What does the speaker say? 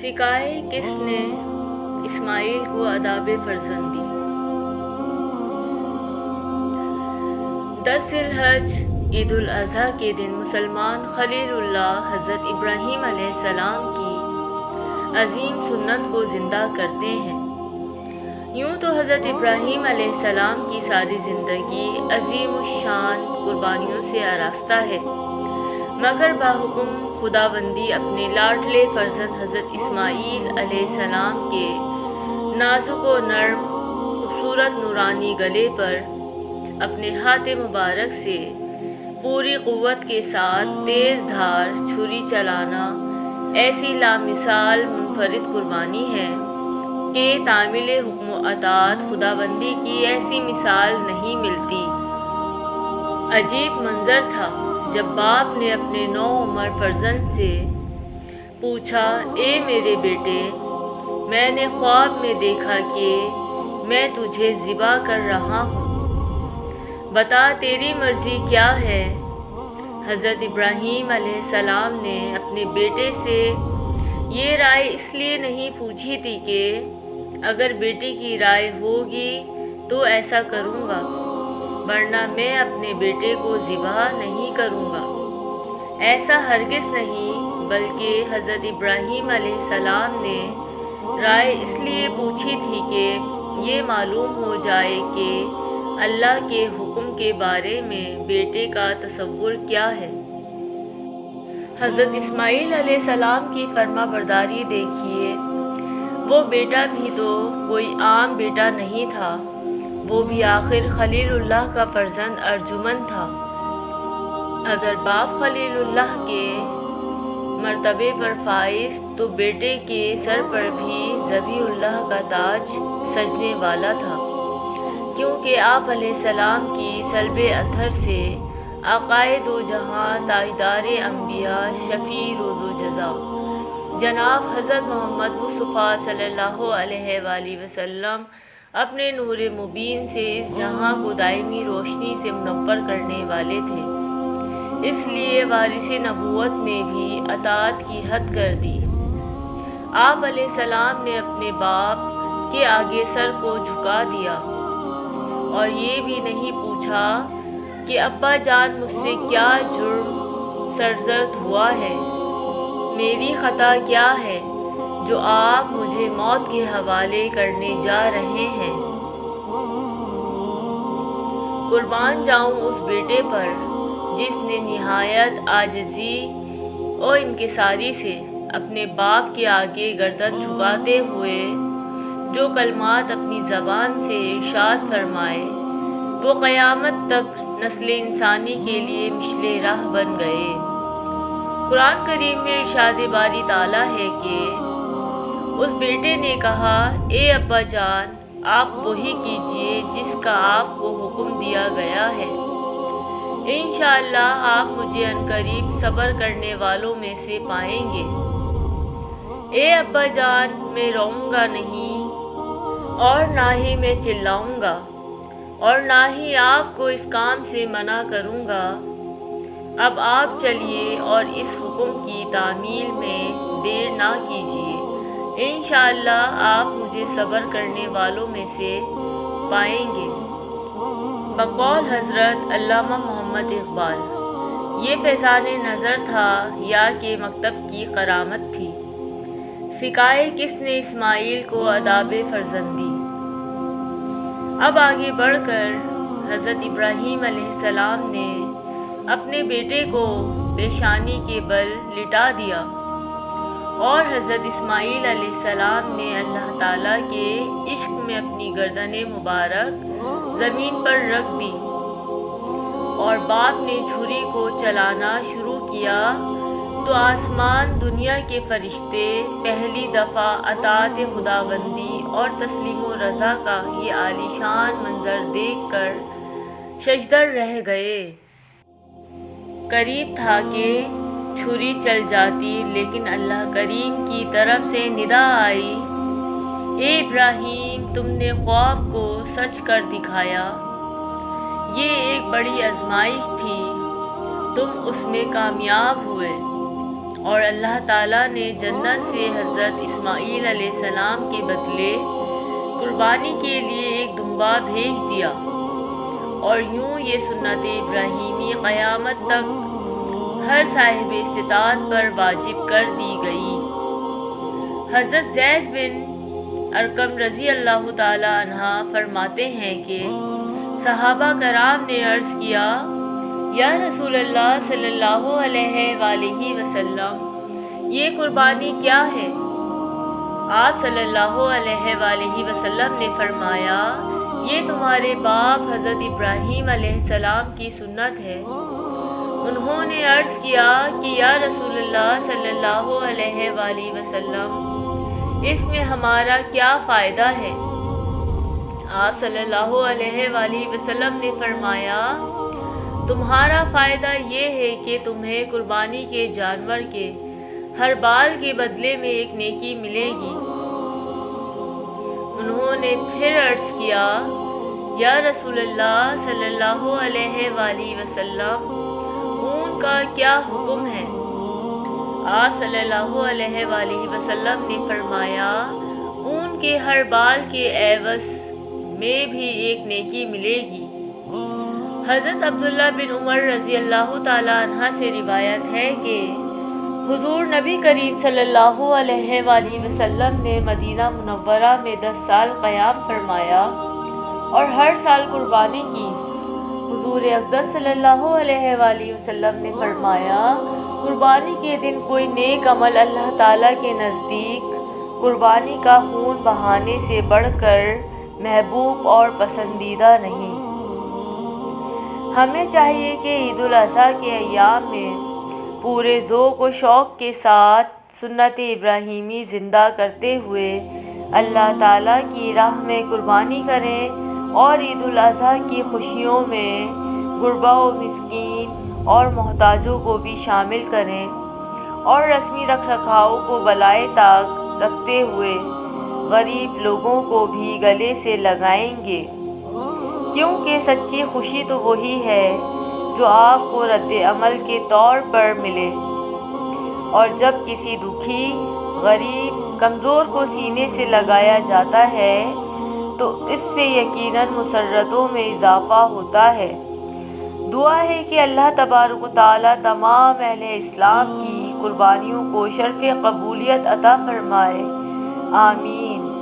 سکھائے کس نے اسماعیل کو آداب فرزندی۔ 10 ذی الحج عید الاضحیٰ کے دن مسلمان خلیل اللہ حضرت ابراہیم علیہ السلام کی عظیم سنت کو زندہ کرتے ہیں۔ یوں تو حضرت ابراہیم علیہ السلام کی ساری زندگی عظیم الشان قربانیوں سے آراستہ ہے، مگر باحکم خداوندی اپنے لاڈلے فرزند حضرت اسماعیل علیہ السلام کے نازک و نرم خوبصورت نورانی گلے پر اپنے ہاتھ مبارک سے پوری قوت کے ساتھ تیز دھار چھری چلانا ایسی لامثال منفرد قربانی ہے کہ تعمیل حکم و اطاعت خداوندی کی ایسی مثال نہیں ملتی۔ عجیب منظر تھا جب باپ نے اپنے نوعمر فرزند سے پوچھا، اے میرے بیٹے، میں نے خواب میں دیکھا کہ میں تجھے ذبح کر رہا ہوں، بتا تیری مرضی کیا ہے؟ حضرت ابراہیم علیہ السلام نے اپنے بیٹے سے یہ رائے اس لیے نہیں پوچھی تھی کہ اگر بیٹے کی رائے ہوگی تو ایسا کروں گا، ورنہ میں اپنے بیٹے کو ذبح نہیں کروں گا۔ ایسا ہرگز نہیں، بلکہ حضرت ابراہیم علیہ السلام نے رائے اس لیے پوچھی تھی کہ یہ معلوم ہو جائے کہ اللہ کے حکم کے بارے میں بیٹے کا تصور کیا ہے۔ حضرت اسماعیل علیہ السلام کی فرما برداری دیکھیے، وہ بیٹا بھی تو کوئی عام بیٹا نہیں تھا، وہ بھی آخر خلیل اللہ کا فرزند ارجمند تھا۔ اگر باپ خلیل اللہ کے مرتبے پر فائز تو بیٹے کے سر پر بھی ذبیح اللہ کا تاج سجنے والا تھا، کیونکہ آپ علیہ السلام کی سلب اطہر سے آقائے دو جہاں تاجدار انبیاء شفیع روز و جزا جناب حضرت محمد مصطفیٰ صلی اللہ علیہ وآلہ وسلم اپنے نور مبین سے اس جہاں کو دائمی روشنی سے منور کرنے والے تھے، اس لیے وارث نبوت نے بھی اطاعت کی حد کر دی۔ آپ علیہ السلام نے اپنے باپ کے آگے سر کو جھکا دیا اور یہ بھی نہیں پوچھا کہ ابا جان مجھ سے کیا جرم سرزد ہوا ہے، میری خطا کیا ہے جو آپ مجھے موت کے حوالے کرنے جا رہے ہیں۔ قربان جاؤں اس بیٹے پر جس نے نہایت عاجزی اور انکساری سے اپنے باپ کے آگے گردن جھکاتے ہوئے جو کلمات اپنی زبان سے ارشاد فرمائے وہ قیامت تک نسل انسانی کے لیے مشل راہ بن گئے۔ قرآن کریم میں ارشاد باری تعالیٰ ہے کہ اس بیٹے نے کہا، اے ابا جان، آپ وہی کیجئے جس کا آپ کو حکم دیا گیا ہے، انشاءاللہ آپ مجھے عنقریب صبر کرنے والوں میں سے پائیں گے۔ اے ابا جان، میں روؤں گا نہیں اور نہ ہی میں چلاؤں گا اور نہ ہی آپ کو اس کام سے منع کروں گا۔ اب آپ چلیے اور اس حکم کی تعمیل میں دیر نہ کیجیے، انشاءاللہ آپ مجھے صبر کرنے والوں میں سے پائیں گے۔ بقول حضرت علامہ محمد اقبال، یہ فیضان نظر تھا یا کہ مکتب کی کرامت تھی؟ سکھائے کس نے اسماعیل کو آداب فرزندی۔ اب آگے بڑھ کر حضرت ابراہیم علیہ السلام نے اپنے بیٹے کو پیشانی کے بل لٹا دیا اور حضرت اسماعیل علیہ السلام نے اللہ تعالیٰ کے عشق میں اپنی گردن مبارک زمین پر رکھ دی اور باپ نے چھری کو چلانا شروع کیا تو آسمان دنیا کے فرشتے پہلی دفعہ اطاعت خداوندی اور تسلیم و رضا کا یہ عالیشان منظر دیکھ کر ششدر رہ گئے۔ قریب تھا کہ چھری چل جاتی، لیکن اللہ کریم کی طرف سے ندا آئی، اے ابراہیم، تم نے خواب کو سچ کر دکھایا، یہ ایک بڑی آزمائش تھی، تم اس میں کامیاب ہوئے اور اللہ تعالیٰ نے جنت سے حضرت اسماعیل علیہ السلام کے بدلے قربانی کے لیے ایک دمبا بھیج دیا، اور یوں یہ سنت ابراہیمی قیامت تک ہر صاحب استطاعت پر واجب کر دی گئی۔ حضرت زید بن ارقم رضی اللہ تعالی عنہ فرماتے ہیں کہ صحابہ کرام نے عرض کیا، یا رسول اللہ صلی اللہ علیہ وآلہ وسلم، یہ قربانی کیا ہے؟ آپ صلی اللہ علیہ وآلہ وسلم نے فرمایا، یہ تمہارے باپ حضرت ابراہیم علیہ السلام کی سنت ہے۔ انہوں نے عرض کیا کہ یا رسول اللہ صلی اللہ علیہ وآلہ وسلم، اس میں ہمارا کیا فائدہ ہے؟ آپ صلی اللہ علیہ وآلہ وسلم نے فرمایا، تمہارا فائدہ یہ ہے کہ تمہیں قربانی کے جانور کے ہر بال کے بدلے میں ایک نیکی ملے گی۔ انہوں نے پھر عرض کیا، یا رسول اللہ صلی اللہ علیہ وآلہ وسلم، اون کا کیا حکم ہے؟ آپ صلی اللہ علیہ وآلہ وسلم نے فرمایا، اون کے ہر بال کے عوض میں بھی ایک نیکی ملے گی۔ حضرت عبداللہ بن عمر رضی اللہ تعالی عنہ سے روایت ہے کہ حضور نبی کریم صلی اللہ علیہ وآلہ وسلم نے مدینہ منورہ میں 10 سال قیام فرمایا اور ہر سال قربانی کی۔ حضور اقدس صلی اللہ علیہ وآلہ وسلم نے فرمایا، قربانی کے دن کوئی نیک عمل اللہ تعالیٰ کے نزدیک قربانی کا خون بہانے سے بڑھ کر محبوب اور پسندیدہ نہیں۔ ہمیں چاہیے کہ عید الاضحیٰ کے ایام میں پورے ذوق و شوق کے ساتھ سنت ابراہیمی زندہ کرتے ہوئے اللہ تعالیٰ کی راہ میں قربانی کریں، اور عید الاضحیٰ کی خوشیوں میں غربا و مسکین اور محتاجوں کو بھی شامل کریں، اور رسمی رکھ رکھاؤ کو بالائے طاق رکھتے ہوئے غریب لوگوں کو بھی گلے سے لگائیں گے، کیونکہ سچی خوشی تو وہی ہے جو آپ کو رد عمل کے طور پر ملے، اور جب کسی دکھی، غریب، کمزور کو سینے سے لگایا جاتا ہے تو اس سے یقیناً مسرتوں میں اضافہ ہوتا ہے۔ دعا ہے کہ اللہ تبارک و تعالیٰ تمام اہل اسلام کی قربانیوں کو شرف قبولیت عطا فرمائے، آمین۔